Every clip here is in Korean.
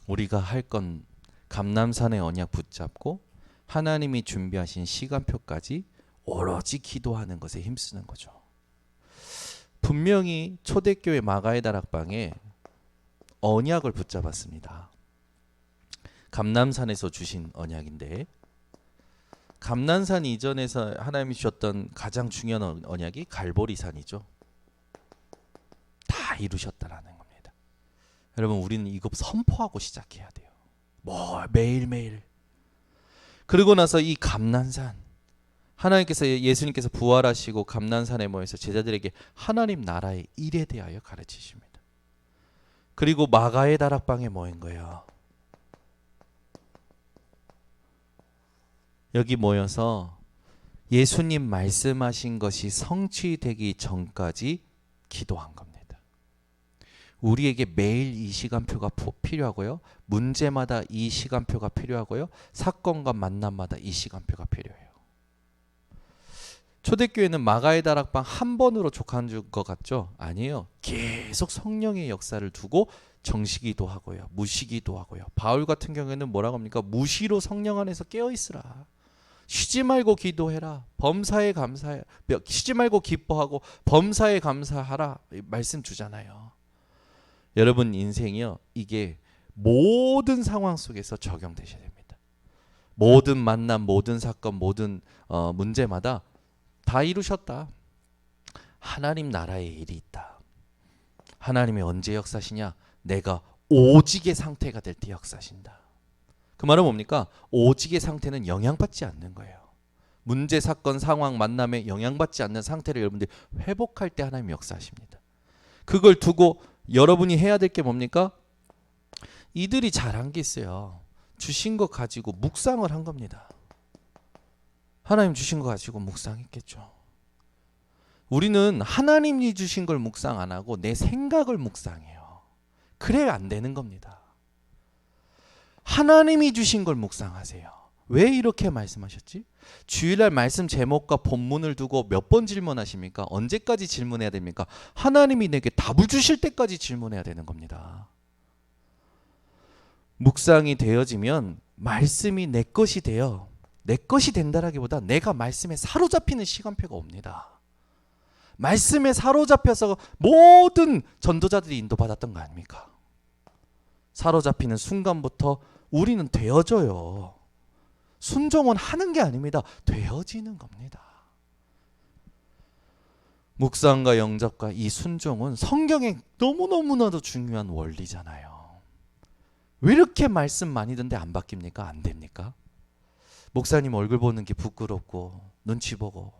우리가 할 건 감람산의 언약 붙잡고 하나님이 준비하신 시간표까지 오로지 기도하는 것에 힘쓰는 거죠. 분명히 초대교회 마가의 다락방에 언약을 붙잡았습니다. 감람산에서 주신 언약인데, 감람산 이전에서 하나님이 주셨던 가장 중요한 언약이 갈보리산이죠. 다 이루셨다라는 겁니다. 여러분, 우리는 이거 선포하고 시작해야 돼요. 뭐 매일매일. 그러고 나서 이 감람산, 하나님께서, 예수님께서 부활하시고 감람산에 모여서 제자들에게 하나님 나라의 일에 대하여 가르치십니다. 그리고 마가의 다락방에 모인 거예요. 여기 모여서 예수님 말씀하신 것이 성취되기 전까지 기도한 겁니다. 우리에게 매일 이 시간표가 필요하고요. 문제마다 이 시간표가 필요하고요. 사건과 만남마다 이 시간표가 필요해요. 초대교회는 마가의 다락방 한 번으로 족한 것 같죠? 아니에요. 계속 성령의 역사를 두고 정시기도 하고요. 무시기도 하고요. 바울 같은 경우에는 뭐라고 합니까? 무시로 성령 안에서 깨어있으라. 쉬지 말고 기도해라. 범사에 감사해. 쉬지 말고 기뻐하고 범사에 감사하라. 말씀 주잖아요. 여러분 인생이요, 이게 모든 상황 속에서 적용되셔야 됩니다. 모든 만남, 모든 사건, 모든 문제마다 다 이루셨다. 하나님 나라의 일이 있다. 하나님이 언제 역사시냐? 내가 오직의 상태가 될 때 역사신다. 그 말은 뭡니까? 오직의 상태는 영향받지 않는 거예요. 문제, 사건, 상황, 만남에 영향받지 않는 상태를 여러분들이 회복할 때 하나님 역사하십니다. 그걸 두고 여러분이 해야 될 게 뭡니까? 이들이 잘한 게 있어요. 주신 거 가지고 묵상을 한 겁니다. 하나님 주신 거 가지고 묵상했겠죠. 우리는 하나님이 주신 걸 묵상 안 하고 내 생각을 묵상해요. 그래야 안 되는 겁니다. 하나님이 주신 걸 묵상하세요. 왜 이렇게 말씀하셨지? 주일날 말씀 제목과 본문을 두고 몇 번 질문하십니까? 언제까지 질문해야 됩니까? 하나님이 내게 답을 주실 때까지 질문해야 되는 겁니다. 묵상이 되어지면 말씀이 내 것이 되어, 내 것이 된다라기보다 내가 말씀에 사로잡히는 시간표가 옵니다. 말씀에 사로잡혀서 모든 전도자들이 인도받았던 거 아닙니까? 사로잡히는 순간부터 우리는 되어져요. 순종은 하는 게 아닙니다. 되어지는 겁니다. 묵상과 영접과 이 순종은 성경에 너무너무나도 중요한 원리잖아요. 왜 이렇게 말씀 많이 듣는데 안 바뀝니까? 안 됩니까? 목사님 얼굴 보는 게 부끄럽고 눈치 보고,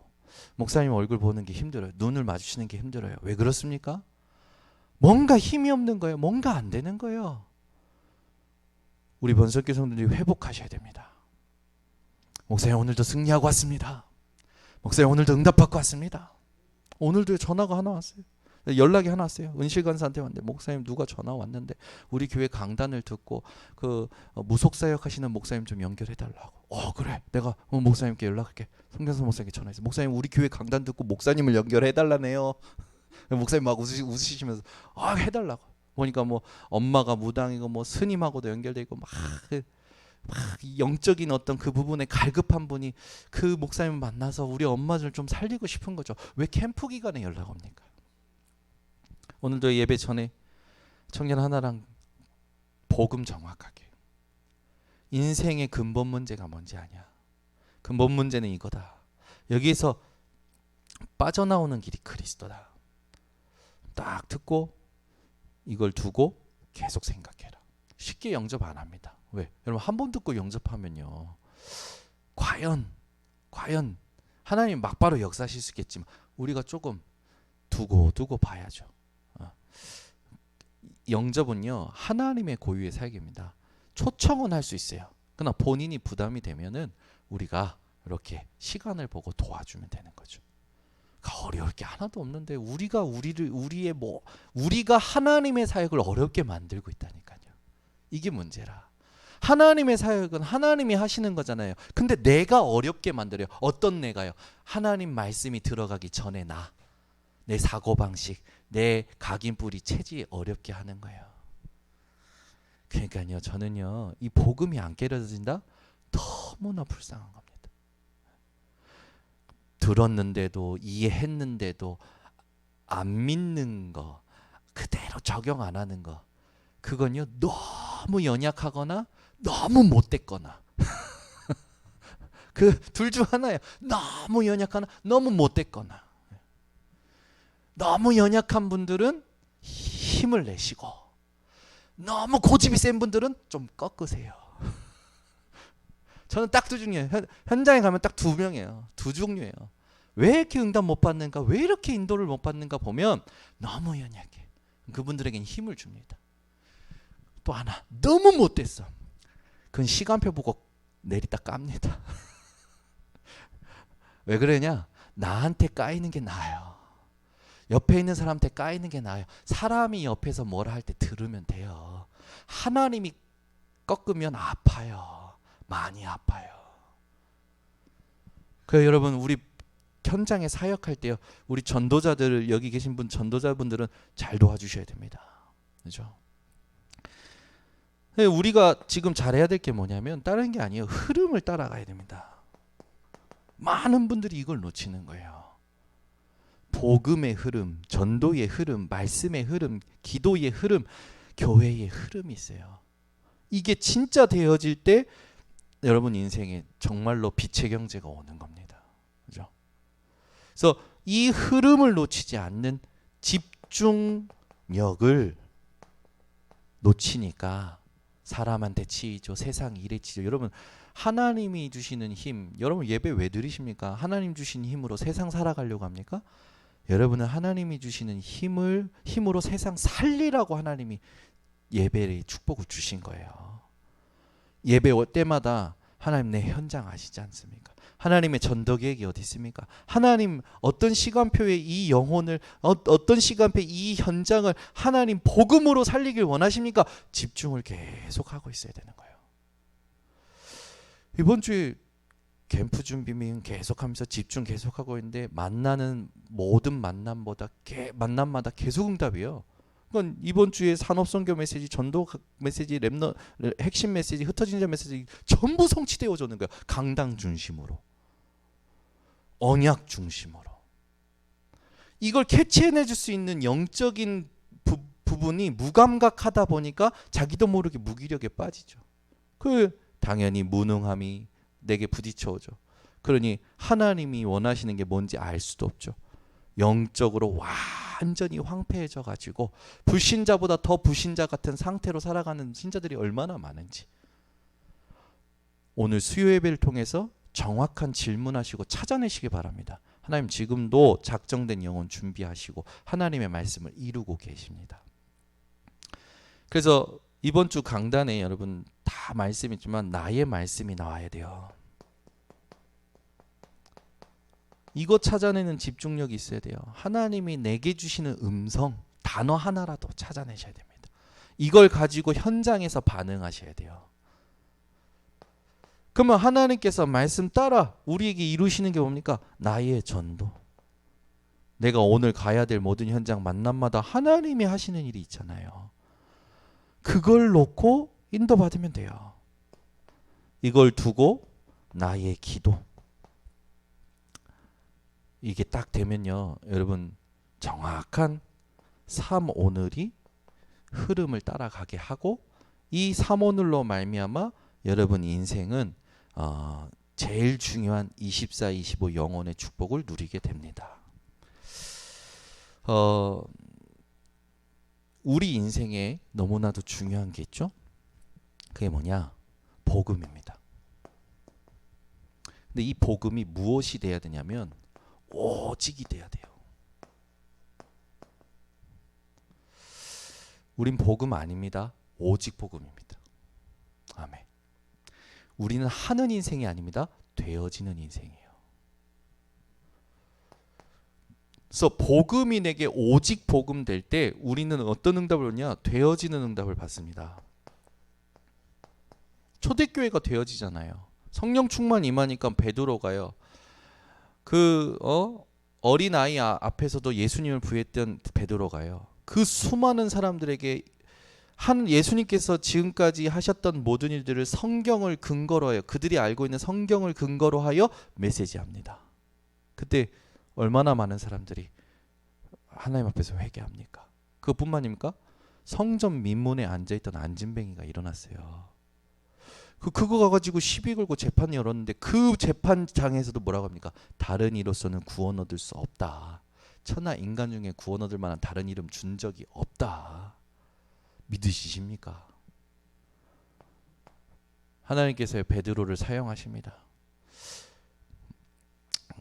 목사님 얼굴 보는 게 힘들어요. 눈을 마주치는 게 힘들어요. 왜 그렇습니까? 뭔가 힘이 없는 거예요. 뭔가 안 되는 거예요. 우리 번석교 성도들이 회복하셔야 됩니다. 목사님 오늘도 승리하고 왔습니다. 목사님 오늘도 응답받고 왔습니다. 오늘도 전화가 하나 왔어요. 연락이 하나 왔어요. 은실간사한테 왔는데, 목사님 누가 전화 왔는데 우리 교회 강단을 듣고 그 무속사역 하시는 목사님 좀 연결해 달라고. 그래, 내가 목사님께 연락할게. 송경선 목사님께 전화해서, 목사님 우리 교회 강단 듣고 목사님을 연결해 달라네요. 목사님 막 웃으시면서 해달라고. 보니까 뭐 엄마가 무당이고 뭐 스님하고도 연결돼 있고 막 영적인 어떤 그 부분에 갈급한 분이 그 목사님을 만나서 우리 엄마를 좀 살리고 싶은 거죠. 왜 캠프 기간에 연락 옵니까? 오늘도 예배 전에 청년 하나랑 복음 정확하게, 인생의 근본 문제가 뭔지 아냐? 근본 문제는 이거다. 여기에서 빠져나오는 길이 그리스도다. 딱 듣고 이걸 두고 계속 생각해라. 쉽게 영접 안 합니다. 왜? 여러분 한 번 듣고 영접하면요, 과연 하나님 막바로 역사하실 수 있겠지만 우리가 조금 두고 봐야죠. 영접은요 하나님의 고유의 사역입니다. 초청은 할 수 있어요. 그러나 본인이 부담이 되면은 우리가 이렇게 시간을 보고 도와주면 되는 거죠. 어려울 게 하나도 없는데 우리가 하나님의 사역을 어렵게 만들고 있다니까요. 이게 문제라. 하나님의 사역은 하나님이 하시는 거잖아요. 근데 내가 어렵게 만들어요. 어떤 내가요? 하나님 말씀이 들어가기 전에 내 사고방식, 내 각인뿌리 체질이 어렵게 하는 거예요. 그러니까요, 저는요, 이 복음이 안 깨달아진다? 너무나 불쌍한 겁니다. 들었는데도, 이해했는데도 안 믿는 거, 그대로 적용 안 하는 거, 그건요 너무 연약하거나 너무 못됐거나 그 둘 중 하나예요. 너무 연약하거나 너무 못됐거나. 너무 연약한 분들은 힘을 내시고, 너무 고집이 센 분들은 좀 꺾으세요. 저는 딱 두 종류예요. 현장에 가면 딱 두 명이에요. 두 종류예요. 왜 이렇게 응답 못 받는가, 왜 이렇게 인도를 못 받는가 보면 너무 연약해. 그분들에게는 힘을 줍니다. 또 하나, 너무 못됐어. 그건 시간표 보고 내리다 깝니다. 왜 그러냐? 나한테 까이는 게 나아요. 옆에 있는 사람한테 까이는 게 나아요. 사람이 옆에서 뭐라 할 때 들으면 돼요. 하나님이 꺾으면 아파요. 많이 아파요. 그래서 여러분, 우리 현장에 사역할 때요, 우리 전도자들, 여기 계신 분 전도자분들은 잘 도와주셔야 됩니다. 그렇죠? 우리가 지금 잘해야 될 게 뭐냐면 다른 게 아니에요. 흐름을 따라가야 됩니다. 많은 분들이 이걸 놓치는 거예요. 복음의 흐름, 전도의 흐름, 말씀의 흐름, 기도의 흐름, 교회의 흐름이 있어요. 이게 진짜 되어질 때 여러분 인생에 정말로 빛의 경제가 오는 겁니다. 그죠? 그래서 이 흐름을 놓치지 않는 집중력을 놓치니까 사람한테 치이죠. 세상 일에 치이죠. 여러분, 하나님이 주시는 힘, 여러분 예배 왜 드리십니까? 하나님 주신 힘으로 세상 살아가려고 합니까? 여러분은 하나님이 주시는 힘으로 세상 살리라고 하나님이 예배의 축복을 주신 거예요. 예배 올 때마다 하나님 내 현장 아시지 않습니까? 하나님의 전도 계획이 어디 있습니까? 하나님 어떤 시간표에 이 영혼을, 어떤 시간표에 이 현장을 하나님 복음으로 살리길 원하십니까? 집중을 계속하고 있어야 되는 거예요. 이번 주에 캠프 준비면 계속하면서 집중 계속하고 있는데 만나는 모든 만남마다 계속 응답이에요. 그건 이번 주에 산업선교 메시지, 전도 메시지, 랩너 핵심 메시지, 흩어진 자 메시지 전부 성취되어지는 거예요. 강당 중심으로, 언약 중심으로. 이걸 캐치해내줄 수 있는 영적인 부분이 무감각하다 보니까 자기도 모르게 무기력에 빠지죠. 당연히 무능함이 내게 부딪혀오죠. 그러니 하나님이 원하시는 게 뭔지 알 수도 없죠. 영적으로 완전히 황폐해져 가지고 불신자보다 더 불신자 같은 상태로 살아가는 신자들이 얼마나 많은지. 오늘 수요 예배를 통해서 정확한 질문하시고 찾아내시기 바랍니다. 하나님 지금도 작정된 영혼 준비하시고 하나님의 말씀을 이루고 계십니다. 그래서 이번 주 강단에 여러분 다 말씀이지만 나의 말씀이 나와야 돼요. 이거 찾아내는 집중력이 있어야 돼요. 하나님이 내게 주시는 음성, 단어 하나라도 찾아내셔야 됩니다. 이걸 가지고 현장에서 반응하셔야 돼요. 그러면 하나님께서 말씀 따라 우리에게 이루시는 게 뭡니까? 나의 전도. 내가 오늘 가야 될 모든 현장 만남마다 하나님이 하시는 일이 있잖아요. 그걸 놓고 인도받으면 돼요. 이걸 두고 나의 기도. 이게 딱 되면요, 여러분 정확한 3오늘이 흐름을 따라가게 하고 이 3오늘로 말미암아 여러분 인생은 제일 중요한 24, 25 영혼의 축복을 누리게 됩니다. 우리 인생에 너무나도 중요한 게 있죠. 그게 뭐냐? 복음입니다. 근데 이 복음이 무엇이 돼야 되냐면 오직이 돼야 돼요. 우린 복음 아닙니다. 오직 복음입니다. 아멘. 우리는 하는 인생이 아닙니다. 되어지는 인생이에요. 그래서 복음이 내게 오직 복음 될 때 우리는 어떤 응답을 받냐? 되어지는 응답을 받습니다. 초대교회가 되어지잖아요. 성령 충만 임하니까 베드로가요. 어린 아이 앞에서도 예수님을 부했던 베드로가요. 그 수많은 사람들에게 한 예수님께서 지금까지 하셨던 모든 일들을 성경을 근거로 하여 그들이 알고 있는 성경을 근거로 하여 메시지합니다. 그때 얼마나 많은 사람들이 하나님 앞에서 회개합니까? 그것뿐만입니까? 성전 민문에 앉아있던 안진뱅이가 일어났어요. 그거 가지고 시비 걸고 재판을 열었는데 그 재판장에서도 뭐라고 합니까? 다른 이로서는 구원 얻을 수 없다. 천하 인간 중에 구원 얻을 만한 다른 이름 준 적이 없다. 믿으시십니까? 하나님께서 베드로를 사용하십니다.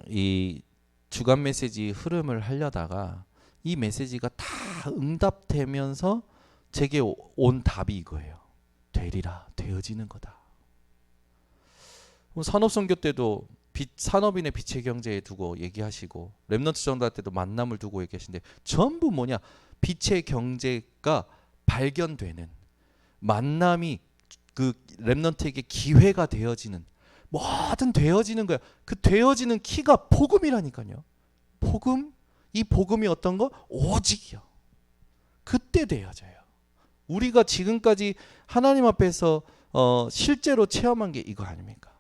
이 주간 메시지 흐름을 하려다가 이 메시지가 다 응답되면서 제게 온 답이 이거예요. 되리라, 되어지는 거다. 산업선교 때도 산업인의 빛의 경제에 두고 얘기하시고 렘넌트 전도할 때도 만남을 두고 얘기하시는데 전부 뭐냐? 빛의 경제가 발견되는 만남이 그 렘넌트에게 기회가 되어지는 뭐든 되어지는 거야. 그 되어지는 키가 복음이라니까요. 복음? 이 복음이 어떤 거? 오직이요. 그때 되어져요. 우리가 지금까지 하나님 앞에서 실제로 체험한 게 이거 아닙니까?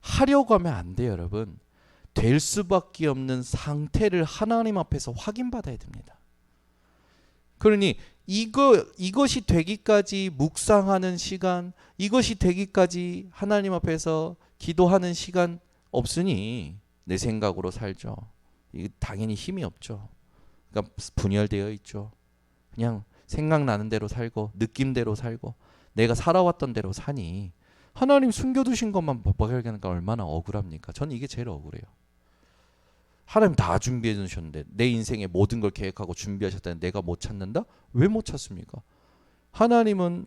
하려고 하면 안 돼요, 여러분. 될 수밖에 없는 상태를 하나님 앞에서 확인받아야 됩니다. 그러니 이것이 되기까지 묵상하는 시간, 이것이 되기까지 하나님 앞에서 기도하는 시간 없으니 내 생각으로 살죠. 이게 당연히 힘이 없죠. 그러니까 분열되어 있죠. 그냥 생각나는 대로 살고 느낌대로 살고 내가 살아왔던 대로 사니 하나님 숨겨두신 것만 발견하니까 얼마나 억울합니까? 저는 이게 제일 억울해요. 하나님 다 준비해 주셨는데 내 인생의 모든 걸 계획하고 준비하셨다는데 내가 못 찾는다? 왜 못 찾습니까? 하나님은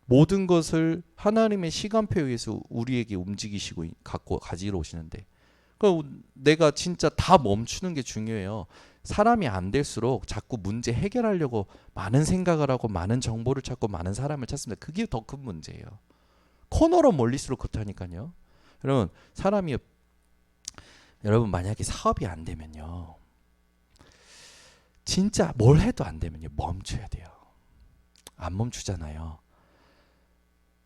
모든 것을 하나님의 시간표에 의해서 우리에게 움직이시고 가지러 오시는데 내가 진짜 다 멈추는 게 중요해요. 사람이 안 될수록 자꾸 문제 해결하려고 많은 생각을 하고 많은 정보를 찾고 많은 사람을 찾습니다. 그게 더 큰 문제예요. 코너로 몰릴수록 그렇다니까요. 여러분 만약에 사업이 안 되면요. 진짜 뭘 해도 안 되면요. 멈춰야 돼요. 안 멈추잖아요.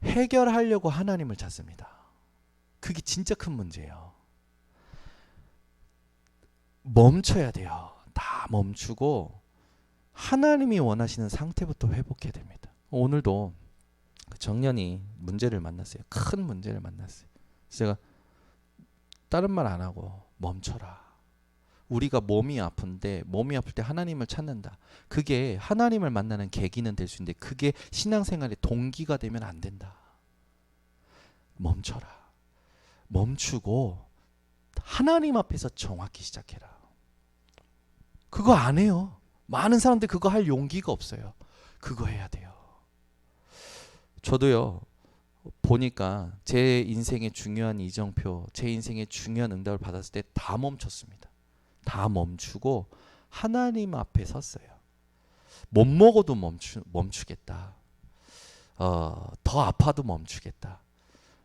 해결하려고 하나님을 찾습니다. 그게 진짜 큰 문제예요. 멈춰야 돼요. 다 멈추고 하나님이 원하시는 상태부터 회복해야 됩니다. 오늘도 그 청년이 문제를 만났어요. 큰 문제를 만났어요. 그래서 제가 다른 말 안 하고 멈춰라. 우리가 몸이 아픈데 몸이 아플 때 하나님을 찾는다. 그게 하나님을 만나는 계기는 될 수 있는데 그게 신앙생활의 동기가 되면 안 된다. 멈춰라. 멈추고 하나님 앞에서 정확히 시작해라. 그거 안 해요. 많은 사람들 그거 할 용기가 없어요. 그거 해야 돼요. 저도요. 보니까 제 인생의 중요한 이정표, 제 인생의 중요한 응답을 받았을 때 다 멈췄습니다. 다 멈추고 하나님 앞에 섰어요. 못 먹어도 멈추겠다. 더 아파도 멈추겠다.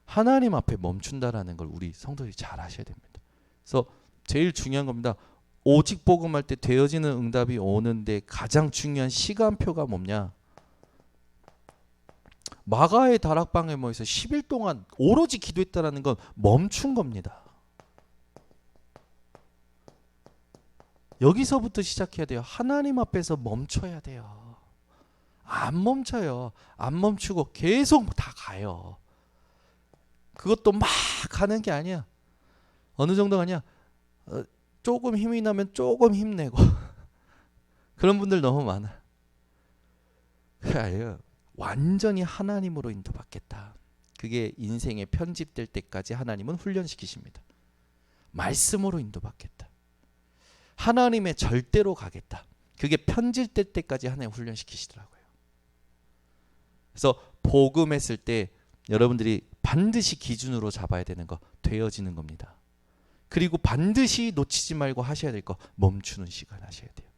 하나님 앞에 멈춘다라는 걸 우리 성도들이 잘 아셔야 됩니다. 그래서 제일 중요한 겁니다. 오직 복음할 때 되어지는 응답이 오는데 가장 중요한 시간표가 뭐냐? 마가의 다락방에 모여서 10일 동안 오로지 기도했다라는 건 멈춘 겁니다. 여기서부터 시작해야 돼요. 하나님 앞에서 멈춰야 돼요. 안 멈춰요. 안 멈추고 계속 다 가요. 그것도 막 가는 게 아니야. 어느 정도가 아니야. 조금 힘이 나면 조금 힘내고 그런 분들 너무 많아. 그게 아니에요. 완전히 하나님으로 인도받겠다. 그게 인생에 편집될 때까지 하나님은 훈련시키십니다. 말씀으로 인도받겠다. 하나님의 절대로 가겠다. 그게 편집될 때까지 하나님 훈련시키시더라고요. 그래서 복음했을 때 여러분들이 반드시 기준으로 잡아야 되는 거 되어지는 겁니다. 그리고 반드시 놓치지 말고 하셔야 될 거 멈추는 시간 하셔야 돼요.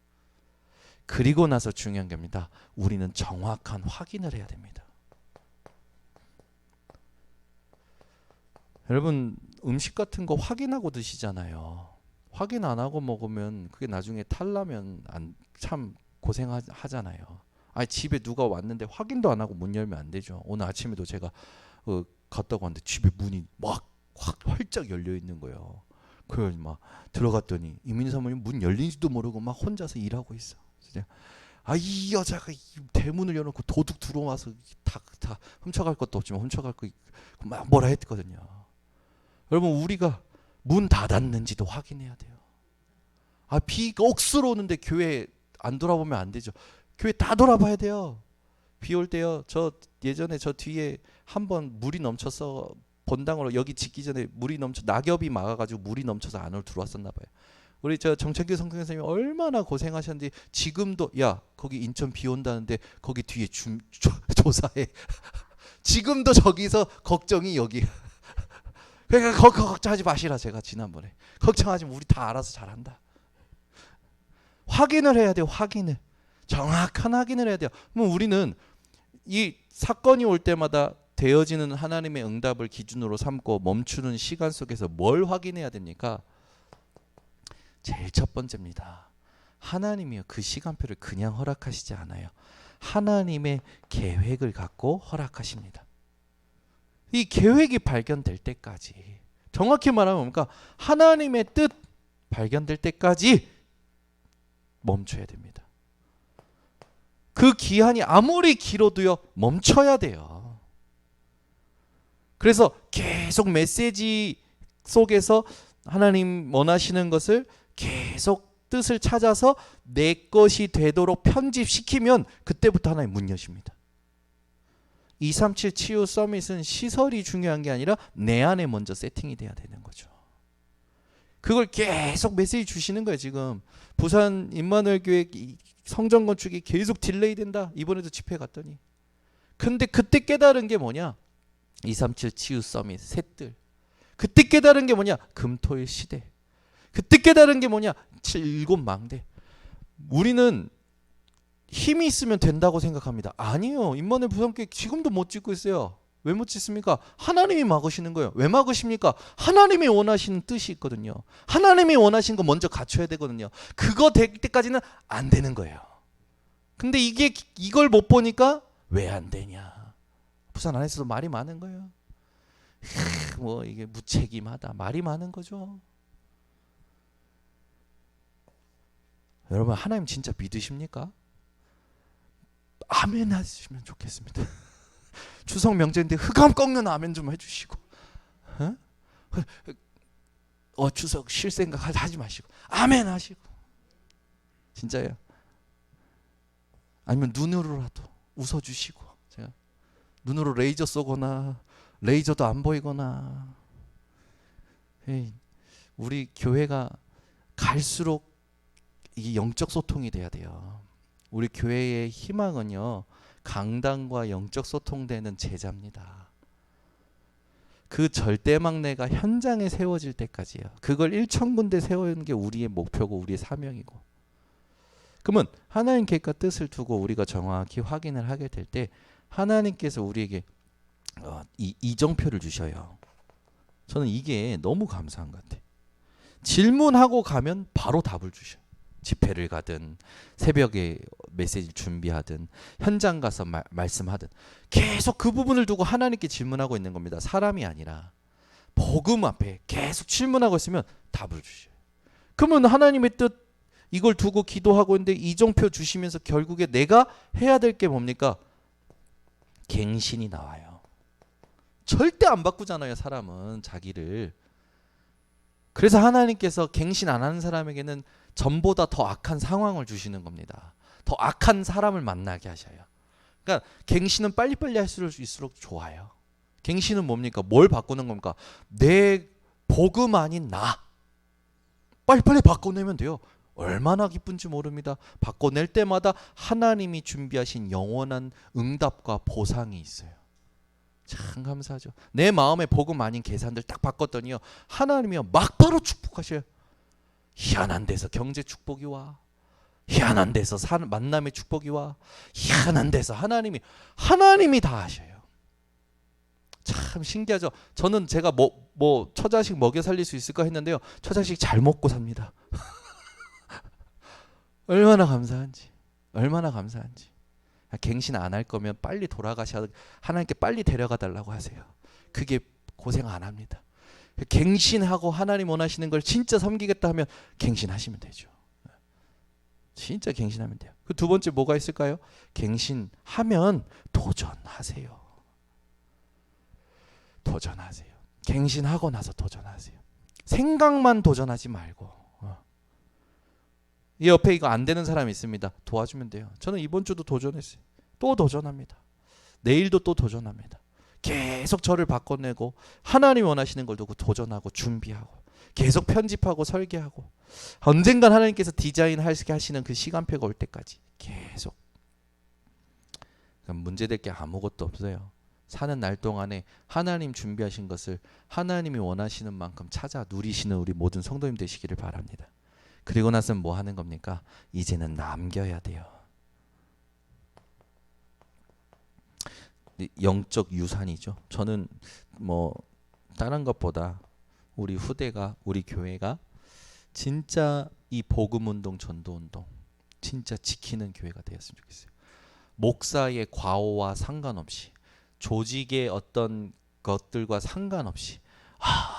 그리고 나서 중요한 겁니다. 우리는 정확한 확인을 해야 됩니다. 여러분 음식 같은 거 확인하고 드시잖아요. 확인 안 하고 먹으면 그게 나중에 탈라면 참 고생하잖아요. 아니 집에 누가 왔는데 확인도 안 하고 문 열면 안 되죠. 오늘 아침에도 제가 갔다고 하는데 집에 문이 막 확 활짝 열려 있는 거예요. 그걸 막 들어갔더니 이민희 사모님 문 열린지도 모르고 막 혼자서 일하고 있어. 그래서 이 여자가 이 대문을 열어놓고 도둑 들어와서 다 훔쳐갈 것도 없지만 훔쳐갈 거 막 뭐라 했거든요. 여러분 우리가 문 닫았는지도 확인해야 돼요. 비가 억수로 오는데 교회 안 돌아보면 안 되죠. 교회 다 돌아봐야 돼요. 비 올 때요. 저 예전에 저 뒤에 한번 물이 넘쳐서 본당으로 여기 짓기 전에 물이 넘쳐 낙엽이 막아가지고 물이 넘쳐서 안으로 들어왔었나 봐요. 우리 저 정철규 성경 선생님이 얼마나 고생하셨는지 지금도 거기 인천 비 온다는데 거기 뒤에 조사해. 지금도 저기서 걱정이 여기. 그러니까 걱정하지 마시라 제가 지난번에. 걱정하지 마. 우리 다 알아서 잘한다. 확인을 해야 돼요. 확인을. 정확한 확인을 해야 돼요. 그럼 우리는 이 사건이 올 때마다 되어지는 하나님의 응답을 기준으로 삼고 멈추는 시간 속에서 뭘 확인해야 됩니까? 제일 첫 번째입니다. 하나님이요 그 시간표를 그냥 허락하시지 않아요. 하나님의 계획을 갖고 허락하십니다. 이 계획이 발견될 때까지, 정확히 말하면 뭡니까? 하나님의 뜻 발견될 때까지 멈춰야 됩니다. 그 기한이 아무리 길어도요 멈춰야 돼요. 그래서 계속 메시지 속에서 하나님 원하시는 것을 계속 뜻을 찾아서 내 것이 되도록 편집시키면 그때부터 하나님 문 여십니다. 237 치유 서밋은 시설이 중요한 게 아니라 내 안에 먼저 세팅이 돼야 되는 거죠. 그걸 계속 메시지 주시는 거예요. 지금 부산 임마누엘 교회 성전 건축이 계속 딜레이 된다. 이번에도 집회 갔더니. 근데 그때 깨달은 게 뭐냐? 237 치유 서밋 셋들. 그때 깨달은 게 뭐냐? 금토일 시대. 그때 깨달은 게 뭐냐? 7망대. 우리는 힘이 있으면 된다고 생각합니다. 아니요. 임마누엘 부산교회 지금도 못 짓고 있어요. 왜 못 짓습니까? 하나님이 막으시는 거예요. 왜 막으십니까? 하나님이 원하시는 뜻이 있거든요. 하나님이 원하시는 거 먼저 갖춰야 되거든요. 그거 될 때까지는 안 되는 거예요. 근데 이걸 못 보니까 왜 안 되냐? 부산 안에서도 말이 많은 거예요. 뭐 이게 무책임하다. 말이 많은 거죠. 여러분 하나님 진짜 믿으십니까? 아멘 하시면 좋겠습니다. 추석 명절인데 흑암 꺾는 아멘 좀 해주시고, 추석 쉴 생각 하지 마시고 아멘 하시고, 진짜요. 아니면 눈으로라도 웃어주시고, 제가 눈으로 레이저 쏘거나 레이저도 안 보이거나. 우리 교회가 갈수록 이 영적 소통이 돼야 돼요. 우리 교회의 희망은요 강단과 영적 소통되는 제자입니다. 그 절대망내가 현장에 세워질 때까지요. 그걸 1,000군데 세우는 게 우리의 목표고 우리의 사명이고. 그러면 하나님 계획과 뜻을 두고 우리가 정확히 확인을 하게 될 때 하나님께서 우리에게 이정표를 주셔요. 저는 이게 너무 감사한 것 같아요. 질문하고 가면 바로 답을 주셔요. 집회를 가든 새벽에 메시지를 준비하든 현장 가서 말씀하든 계속 그 부분을 두고 하나님께 질문하고 있는 겁니다. 사람이 아니라 복음 앞에 계속 질문하고 있으면 답을 주셔요. 그러면 하나님의 뜻 이걸 두고 기도하고 있는데 이정표 주시면서 결국에 내가 해야 될 게 뭡니까? 갱신이 나와요. 절대 안 바꾸잖아요, 사람은 자기를. 그래서 하나님께서 갱신 안 하는 사람에게는 전보다 더 악한 상황을 주시는 겁니다. 더 악한 사람을 만나게 하셔요. 그러니까 갱신은 빨리빨리 할수록 좋아요. 갱신은 뭡니까? 뭘 바꾸는 겁니까? 내 복음 아닌 나. 빨리빨리 바꿔내면 돼요. 얼마나 기쁜지 모릅니다. 바꿔낼 때마다 하나님이 준비하신 영원한 응답과 보상이 있어요. 참 감사하죠. 내 마음에 복음 아닌 계산들 딱 바꿨더니요 하나님이요 막바로 축복하셔요. 희한한 데서 경제 축복이 와, 희한한 데서 만남의 축복이 와, 희한한 데서 하나님이 다 하셔요. 참 신기하죠. 저는 제가 뭐 처자식 먹여 살릴 수 있을까 했는데요 처자식 잘 먹고 삽니다. 얼마나 감사한지. 갱신 안 할 거면 빨리 돌아가셔 하나님께 빨리 데려가 달라고 하세요. 그게 고생 안 합니다. 갱신하고 하나님 원하시는 걸 진짜 섬기겠다 하면 갱신하시면 되죠. 진짜 갱신하면 돼요. 그 두 번째 뭐가 있을까요? 갱신하면 도전하세요. 도전하세요. 갱신하고 나서 도전하세요. 생각만 도전하지 말고. 이 옆에 이거 안 되는 사람이 있습니다. 도와주면 돼요. 저는 이번 주도 도전했어요. 또 도전합니다. 내일도 또 도전합니다. 계속 저를 바꿔내고 하나님 원하시는 걸 두고 도전하고 준비하고 계속 편집하고 설계하고 언젠간 하나님께서 디자인하시게 하시는 그 시간표가 올 때까지 계속. 문제될 게 아무것도 없어요. 사는 날 동안에 하나님 준비하신 것을 하나님이 원하시는 만큼 찾아 누리시는 우리 모든 성도님 되시기를 바랍니다. 그리고 나서는 뭐 하는 겁니까? 이제는 남겨야 돼요. 영적 유산이죠. 저는 뭐 다른 것보다 우리 후대가 우리 교회가 진짜 이 복음 운동 전도 운동 진짜 지키는 교회가 되었으면 좋겠어요. 목사의 과오와 상관없이 조직의 어떤 것들과 상관없이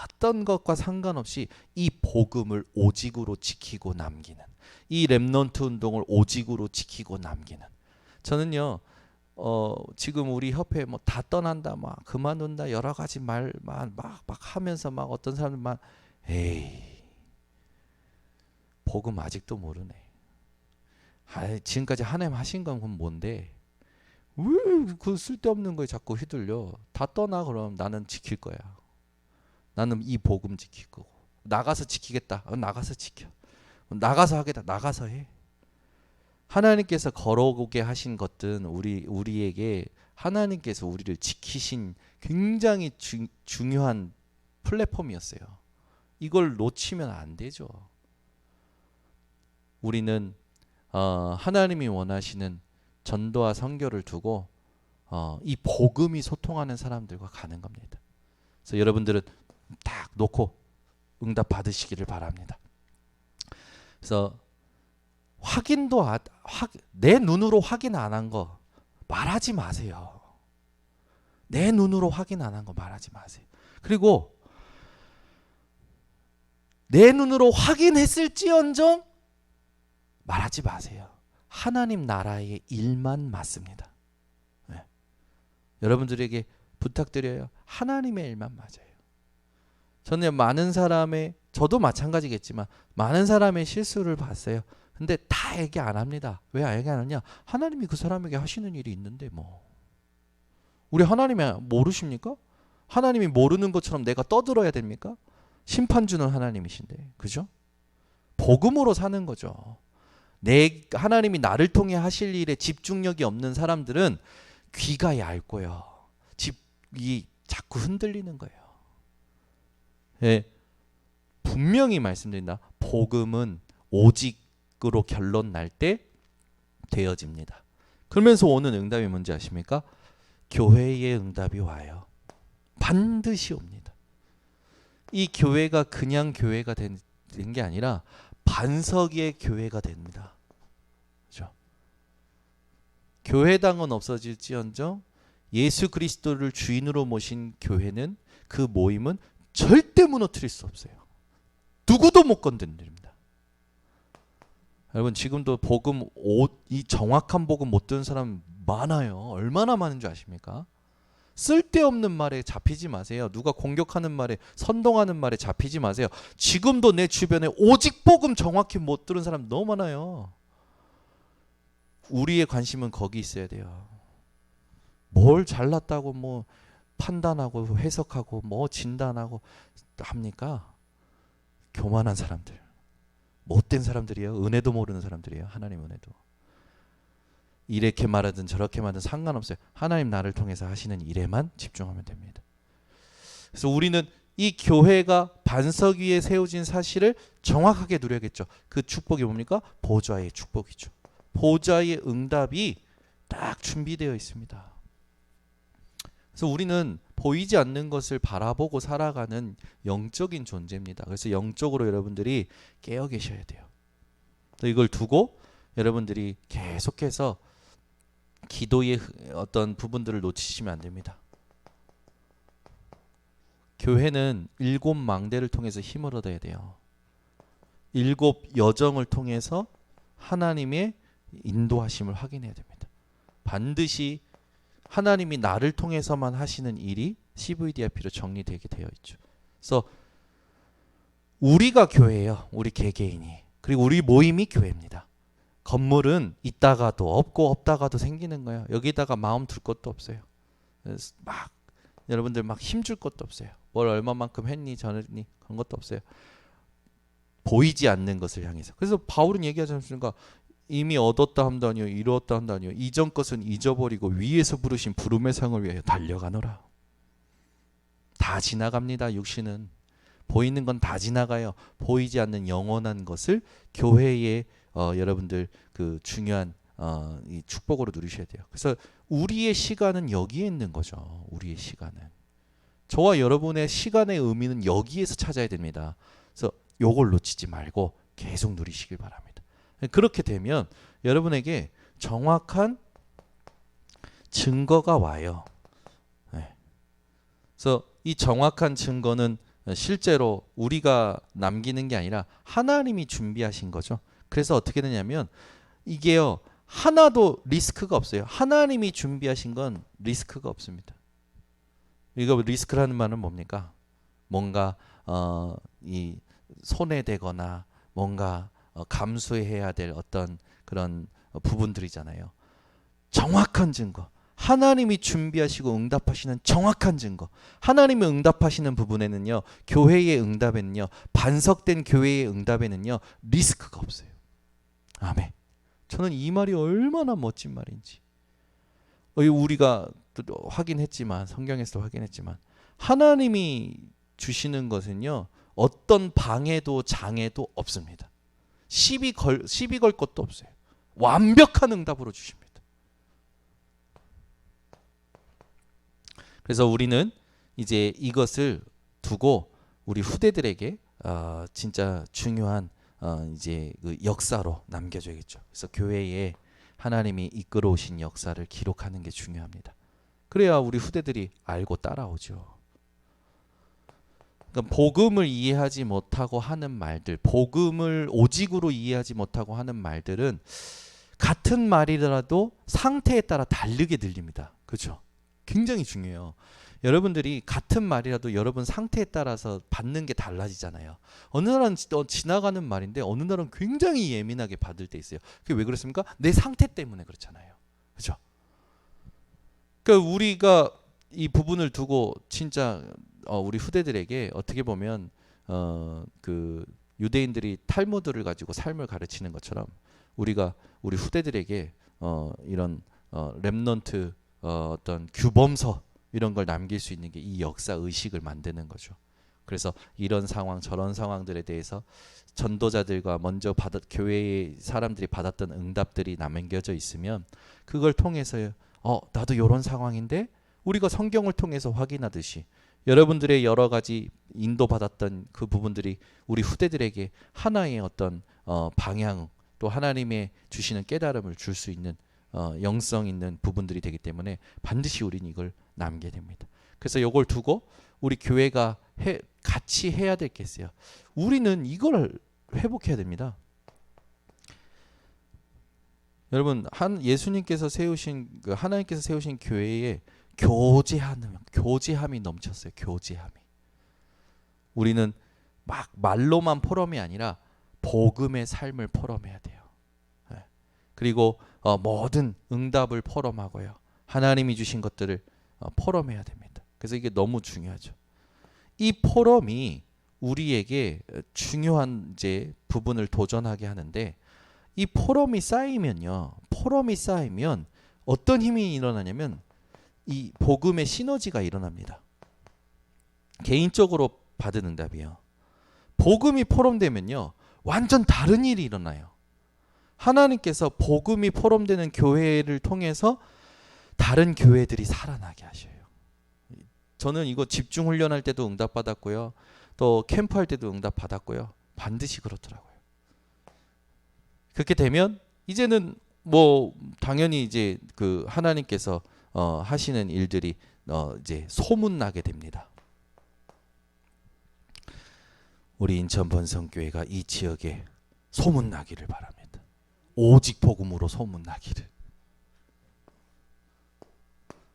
어떤 것과 상관없이 이 복음을 오직으로 지키고 남기는 이 렘넌트 운동을 오직으로 지키고 남기는 저는요 지금 우리 협회 뭐 다 떠난다 막 그만둔다 여러 가지 말 막 하면서 막 어떤 사람들만 에이 복음 아직도 모르네. 지금까지 하나님 하신 건 뭔데 왜 그 쓸데없는 거에 자꾸 휘둘려. 다 떠나. 그럼 나는 지킬 거야. 나는 이 복음 지킬 거고 나가서 지키겠다. 나가서 지켜. 나가서 하겠다. 나가서 해. 하나님께서 걸어오게 하신 것들은 우리에게 하나님께서 우리를 지키신 굉장히 중요한 플랫폼이었어요. 이걸 놓치면 안 되죠. 우리는 하나님이 원하시는 전도와 선교를 두고 이 복음이 소통하는 사람들과 가는 겁니다. 그래서 여러분들은 딱 놓고 응답 받으시기를 바랍니다. 그래서 내 눈으로 확인 안 한 거 말하지 마세요. 내 눈으로 확인 안 한 거 말하지 마세요. 그리고 내 눈으로 확인했을지언정 말하지 마세요. 하나님 나라의 일만 맞습니다. 네. 여러분들에게 부탁드려요. 하나님의 일만 맞아요. 저는 저도 마찬가지겠지만 많은 사람의 실수를 봤어요. 근데 다 얘기 안 합니다. 왜 얘기 안 하냐? 하나님이 그 사람에게 하시는 일이 있는데 뭐. 우리 하나님이 모르십니까? 하나님이 모르는 것처럼 내가 떠들어야 됩니까? 심판 주는 하나님이신데. 그죠? 복음으로 사는 거죠. 하나님이 나를 통해 하실 일에 집중력이 없는 사람들은 귀가 얇고요. 집이 자꾸 흔들리는 거예요. 예, 분명히 말씀드린다. 복음은 오직으로 결론 날 때 되어집니다. 그러면서 오는 응답이 뭔지 아십니까? 교회의 응답이 와요. 반드시 옵니다. 이 교회가 그냥 교회가 된 게 아니라 반석의 교회가 됩니다. 그렇죠? 교회당은 없어질지언정 예수 그리스도를 주인으로 모신 교회는 그 모임은 절대 무너뜨릴 수 없어요. 누구도 못 건드립니다. 여러분 지금도 이 정확한 복음 못 듣는 사람 많아요. 얼마나 많은 줄 아십니까? 쓸데없는 말에 잡히지 마세요. 누가 공격하는 말에 선동하는 말에 잡히지 마세요. 지금도 내 주변에 오직 복음 정확히 못 들은 사람 너무 많아요. 우리의 관심은 거기 있어야 돼요. 뭘 잘났다고 뭐 판단하고 해석하고 뭐 진단하고 합니까? 교만한 사람들, 못된 사람들이에요. 은혜도 모르는 사람들이에요. 하나님 은혜도. 이렇게 말하든 저렇게 말하든 상관없어요. 하나님 나를 통해서 하시는 일에만 집중하면 됩니다. 그래서 우리는 이 교회가 반석 위에 세워진 사실을 정확하게 누려야겠죠. 그 축복이 뭡니까? 보좌의 축복이죠. 보좌의 응답이 딱 준비되어 있습니다. 그래서 우리는 보이지 않는 것을 바라보고 살아가는 영적인 존재입니다. 그래서 영적으로 여러분들이 깨어 계셔야 돼요. 이걸 두고 여러분들이 계속해서 기도의 어떤 부분들을 놓치시면 안 됩니다. 교회는 7망대를 통해서 힘을 얻어야 돼요. 7여정을 통해서 하나님의 인도하심을 확인해야 됩니다. 반드시 하나님이 나를 통해서만 하시는 일이 CVDIP로 정리되게 되어 있죠. 그래서 우리가 교회예요. 우리 개개인이. 그리고 우리 모임이 교회입니다. 건물은 있다가도 없고 없다가도 생기는 거예요. 여기다가 마음 둘 것도 없어요. 막 여러분들 막 힘줄 것도 없어요. 뭘 얼마만큼 했니 저랬니 그런 것도 없어요. 보이지 않는 것을 향해서. 그래서 바울은 얘기하지 않습니까? 이미 얻었다 함다니요 이루었다 한다니요 이전 것은 잊어버리고 위에서 부르신 부름의 상을 위하여 달려가노라. 다 지나갑니다. 육신은. 보이는 건 다 지나가요. 보이지 않는 영원한 것을 교회의 여러분들 그 중요한 이 축복으로 누리셔야 돼요. 그래서 우리의 시간은 여기에 있는 거죠. 우리의 시간은. 저와 여러분의 시간의 의미는 여기에서 찾아야 됩니다. 그래서 요걸 놓치지 말고 계속 누리시길 바랍니다. 그렇게 되면 여러분에게 정확한 증거가 와요. 네. 그래서 이 정확한 증거는 실제로 우리가 남기는 게 아니라 하나님이 준비하신 거죠. 그래서 어떻게 되냐면 이게요. 하나도 리스크가 없어요. 하나님이 준비하신 건 리스크가 없습니다. 이거 리스크라는 말은 뭡니까? 뭔가 이 손해되거나 뭔가 감수해야 될 어떤 그런 부분들이잖아요. 정확한 증거. 하나님이 준비하시고 응답하시는 정확한 증거. 하나님이 응답하시는 부분에는요. 교회의 응답에는요. 반석된 교회의 응답에는요. 리스크가 없어요. 아멘. 저는 이 말이 얼마나 멋진 말인지. 우리가 확인했지만 성경에서도 확인했지만 하나님이 주시는 것은요. 어떤 방해도 장애도 없습니다. 시비 걸 것도 없어요. 완벽한 응답으로 주십니다. 그래서 우리는 이제 이것을 두고 우리 후대들에게 진짜 중요한 이제 그 역사로 남겨줘야겠죠. 그래서 교회에 하나님이 이끌어 오신 역사를 기록하는 게 중요합니다. 그래야 우리 후대들이 알고 따라오죠. 그러니까 복음을 이해하지 못하고 하는 말들, 복음을 오직으로 이해하지 못하고 하는 말들은 같은 말이라도 상태에 따라 다르게 들립니다. 그렇죠? 굉장히 중요해요. 여러분들이 같은 말이라도 여러분 상태에 따라서 받는 게 달라지잖아요. 어느 날은 지나가는 말인데 어느 날은 굉장히 예민하게 받을 때 있어요. 그게 왜 그렇습니까? 내 상태 때문에 그렇잖아요. 그렇죠? 그러니까 우리가 이 부분을 두고 진짜 우리 후대들에게 어떻게 보면 그 유대인들이 탈무드를 가지고 삶을 가르치는 것처럼 우리가 우리 후대들에게 이런 렘넌트 어떤 규범서 이런 걸 남길 수 있는 게 이 역사 의식을 만드는 거죠. 그래서 이런 상황 저런 상황들에 대해서 전도자들과 먼저 교회의 사람들이 받았던 응답들이 남겨져 있으면 그걸 통해서 나도 이런 상황인데 우리가 성경을 통해서 확인하듯이 여러분들의 여러 가지 인도받았던 그 부분들이 우리 후대들에게 하나의 어떤 방향 또 하나님의 주시는 깨달음을 줄 수 있는 영성 있는 부분들이 되기 때문에 반드시 우리는 이걸 남겨야 됩니다. 그래서 이걸 두고 우리 교회가 같이 해야 될 게 있어요. 우리는 이걸 회복해야 됩니다. 여러분 예수님께서 세우신 하나님께서 세우신 교회에 교제함이 넘쳤어요. 교제함이. 우리는 막 말로만 포럼이 아니라 복음의 삶을 포럼해야 돼요. 그리고 모든 응답을 포럼하고요. 하나님이 주신 것들을 포럼해야 됩니다. 그래서 이게 너무 중요하죠. 이 포럼이 우리에게 중요한 이제 부분을 도전하게 하는데 이 포럼이 쌓이면 어떤 힘이 일어나냐면 이 복음의 시너지가 일어납니다. 개인적으로 받은 응답이요. 복음이 포럼되면요. 완전 다른 일이 일어나요. 하나님께서 복음이 포럼되는 교회를 통해서 다른 교회들이 살아나게 하셔요. 저는 이거 집중 훈련할 때도 응답 받았고요. 또 캠프할 때도 응답 받았고요. 반드시 그렇더라고요. 그렇게 되면 이제는 뭐 당연히 이제 그 하나님께서 하시는 일들이 이제 소문 나게 됩니다. 우리 인천 번성교회가 이 지역에 소문 나기를 바랍니다. 오직 복음으로 소문 나기를.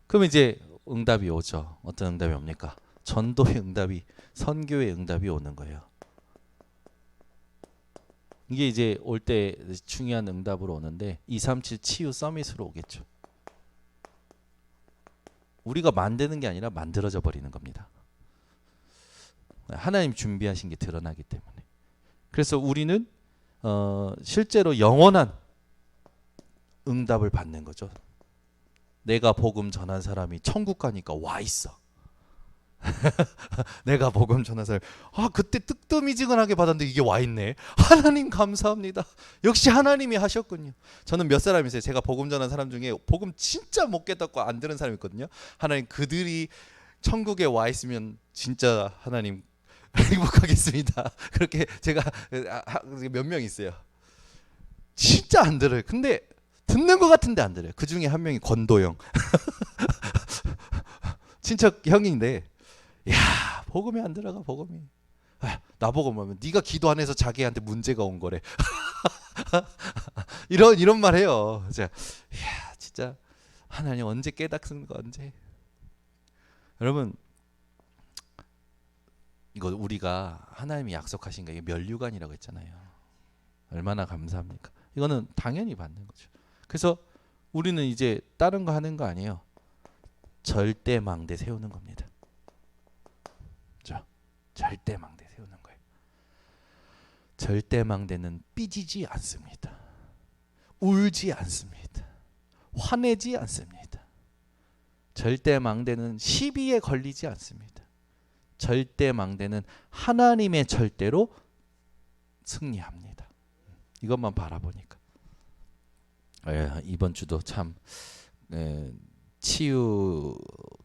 그럼 이제 응답이 오죠. 어떤 응답이 옵니까? 전도의 응답이, 선교의 응답이 오는 거예요. 이게 이제 올 때 중요한 응답으로 오는데 237 치유 서밋으로 오겠죠. 우리가 만드는 게 아니라 만들어져 버리는 겁니다. 하나님 준비하신 게 드러나기 때문에. 그래서 우리는 실제로 영원한 응답을 받는 거죠. 내가 복음 전한 사람이 천국 가니까 와 있어. 내가 복음 전한 사람, 그때 뜨뜻미지근하게 받았는데 이게 와 있네. 하나님 감사합니다. 역시 하나님이 하셨군요. 저는 몇 사람 있어요. 제가 복음 전한 사람 중에 복음 진짜 못 깨닫고 안 들은 사람이 있거든요. 하나님, 그들이 천국에 와 있으면 진짜 하나님 행복하겠습니다. 그렇게 제가 몇 명 있어요. 진짜 안 들어요. 근데 듣는 것 같은데 안 들어요. 그 중에 한 명이 권도영. 친척 형인데, 야, 복음이 안 들어가. 복음이. 나보고 뭐면 네가 기도 안 해서 자기한테 문제가 온 거래. 이런 말 해요. 제가 야, 진짜 하나님 언제 깨닫는 거 언제? 여러분, 이거 우리가 하나님이 약속하신 거, 이게 면류관이라고 했잖아요. 얼마나 감사합니까? 이거는 당연히 받는 거죠. 그래서 우리는 이제 다른 거 하는 거 아니에요. 절대 망대 세우는 겁니다. 절대 망대 세우는 거예요. 절대 망대는 삐지지 않습니다. 울지 않습니다. 화내지 않습니다. 절대 망대는 시비에 걸리지 않습니다. 절대 망대는 하나님의 절대로 승리합니다. 이것만 바라보니까 이번 주도 참 치유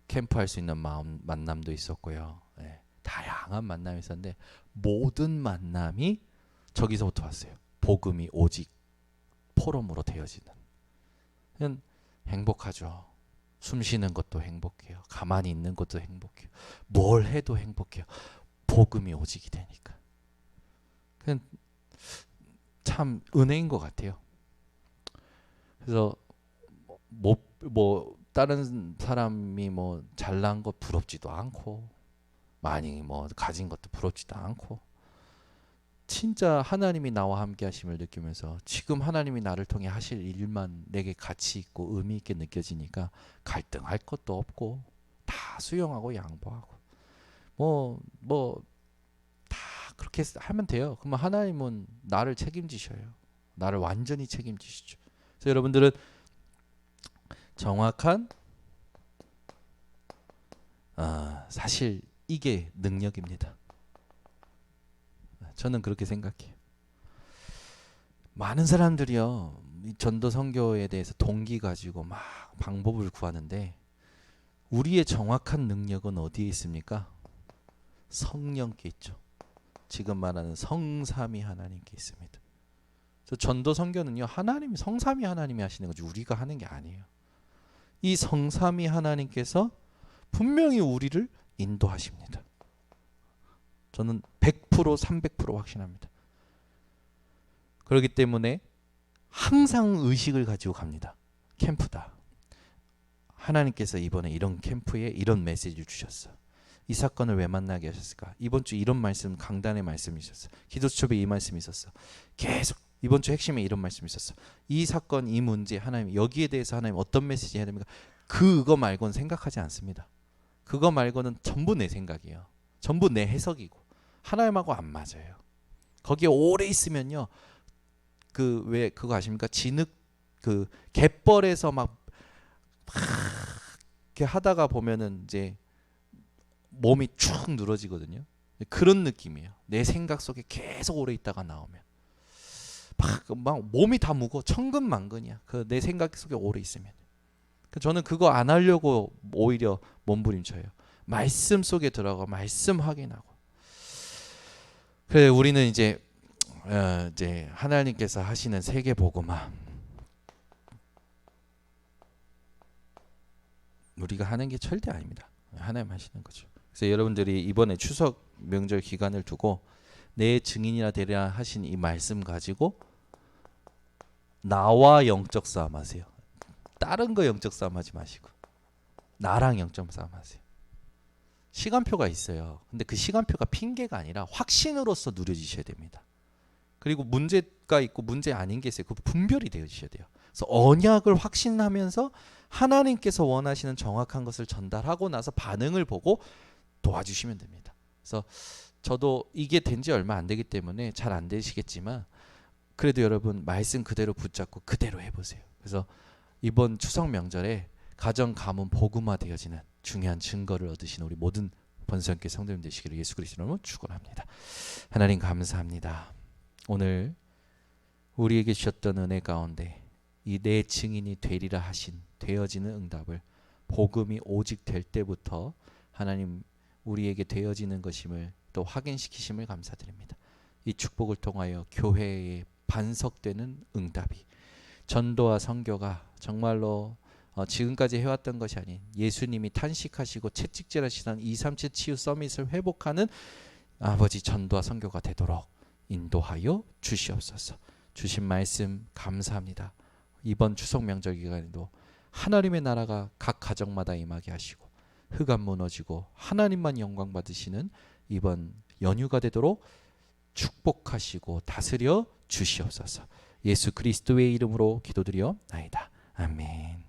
캠프 할 수 있는 만남도 있었고요. 다양한 만남이 있었는데 모든 만남이 저기서부터 왔어요. 복음이 오직 포럼으로 되어지는. 행복하죠. 숨 쉬는 것도 행복해요. 가만히 있는 것도 행복해요. 뭘 해도 행복해요. 복음이 오직이 되니까. 그냥 참 은혜인 것 같아요. 그래서 뭐 다른 사람이 뭐 잘난 것 부럽지도 않고, 많이 뭐 가진 것도 부럽지도 않고, 진짜 하나님이 나와 함께 하심을 느끼면서 지금 하나님이 나를 통해 하실 일만 내게 가치 있고 의미 있게 느껴지니까 갈등할 것도 없고 다 수용하고 양보하고 뭐 다 그렇게 하면 돼요. 그러면 하나님은 나를 책임지셔요. 나를 완전히 책임지시죠. 그래서 여러분들은 정확한 사실 이게 능력입니다. 저는 그렇게 생각해요. 많은 사람들이요, 전도 선교에 대해서 동기 가지고 막 방법을 구하는데 우리의 정확한 능력은 어디에 있습니까? 성령께 있죠. 지금 말하는 성삼위 하나님께 있습니다. 그래서 전도 선교는요, 하나님이, 성삼위 하나님이 하시는 거지 우리가 하는 게 아니에요. 이 성삼위 하나님께서 분명히 우리를 인도하십니다. 저는 100% 300% 확신합니다. 그렇기 때문에 항상 의식을 가지고 갑니다. 캠프다. 하나님께서 이번에 이런 캠프에 이런 메시지를 주셨어. 이 사건을 왜 만나게 하셨을까? 이번 주 이런 말씀, 강단의 말씀이 있었어. 기도수첩에 이 말씀이 있었어. 계속 이번 주 핵심에 이런 말씀이 있었어. 이 사건, 이 문제, 하나님 여기에 대해서 하나님 어떤 메시지 해야 됩니까? 그거 말고는 생각하지 않습니다. 그거 말고는 전부 내 생각이에요. 전부 내 해석이고 하나님하고 안 맞아요. 거기에 오래 있으면요, 그 왜 그거 아십니까? 진흙 그 갯벌에서 막 이렇게 하다가 보면은 이제 몸이 축 늘어지거든요. 그런 느낌이에요. 내 생각 속에 계속 오래 있다가 나오면 막 몸이 다 무거워. 천근만근이야. 그 내 생각 속에 오래 있으면. 저는 그거 안 하려고 오히려 몸부림쳐요. 말씀 속에 들어가 말씀 확인하고. 그래 우리는 이제 하나님께서 하시는 세계 복음화, 우리가 하는 게 절대 아닙니다. 하나님 하시는 거죠. 그래서 여러분들이 이번에 추석 명절 기간을 두고 내 증인이라 되리라 하신 이 말씀 가지고 나와 영적 싸움 하세요. 다른 거 영적 싸움 하지 마시고 나랑 영적 싸움 하세요. 시간표가 있어요. 근데 그 시간표가 핑계가 아니라 확신으로서 누려지셔야 됩니다. 그리고 문제가 있고 문제 아닌 게 있어요. 그 분별이 되어지셔야 돼요. 그래서 언약을 확신하면서 하나님께서 원하시는 정확한 것을 전달하고 나서 반응을 보고 도와주시면 됩니다. 그래서 저도 이게 된 지 얼마 안 되기 때문에 잘 안 되시겠지만 그래도 여러분 말씀 그대로 붙잡고 그대로 해보세요. 그래서 이번 추석 명절에 가정 가문 복음화 되어지는 중요한 증거를 얻으시는 우리 모든 번성교회 성도님 되시기를 예수 그리스도로 이름으로 축원합니다. 하나님 감사합니다. 오늘 우리에게 주셨던 은혜 가운데 이 내 증인이 되리라 하신 되어지는 응답을 복음이 오직 될 때부터 하나님 우리에게 되어지는 것임을 또 확인시키심을 감사드립니다. 이 축복을 통하여 교회에 반석되는 응답이 전도와 선교가 정말로 지금까지 해왔던 것이 아닌 예수님이 탄식하시고 채찍질하시던 237 치유 서밋을 회복하는 아버지 전도와 선교가 되도록 인도하여 주시옵소서. 주신 말씀 감사합니다. 이번 추석 명절 기간에도 하나님의 나라가 각 가정마다 임하게 하시고 흑암 무너지고 하나님만 영광 받으시는 이번 연휴가 되도록 축복하시고 다스려 주시옵소서. 예수 그리스도의 이름으로 기도드려 나이다. 아멘.